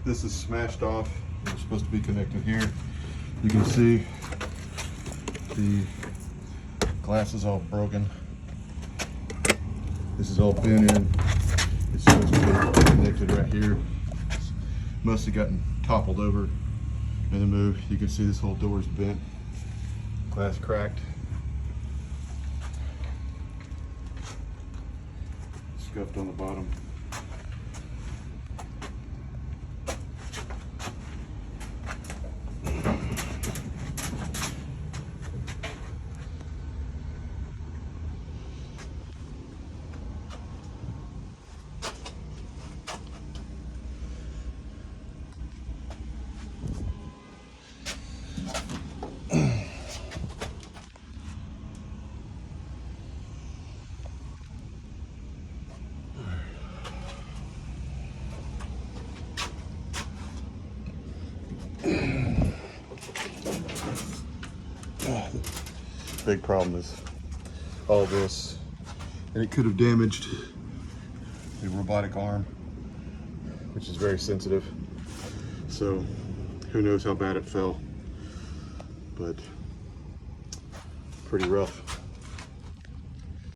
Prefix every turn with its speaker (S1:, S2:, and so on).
S1: This is smashed off. It's supposed to be connected here. You can see the glass is all broken. This is all bent in. It's supposed to be connected right here. Must have gotten toppled over in the move. You can see this whole door is bent. Glass cracked. Scuffed on the bottom. Big problem is all this, and it could have damaged the robotic arm, which is very sensitive. So who knows how bad it fell, but pretty rough.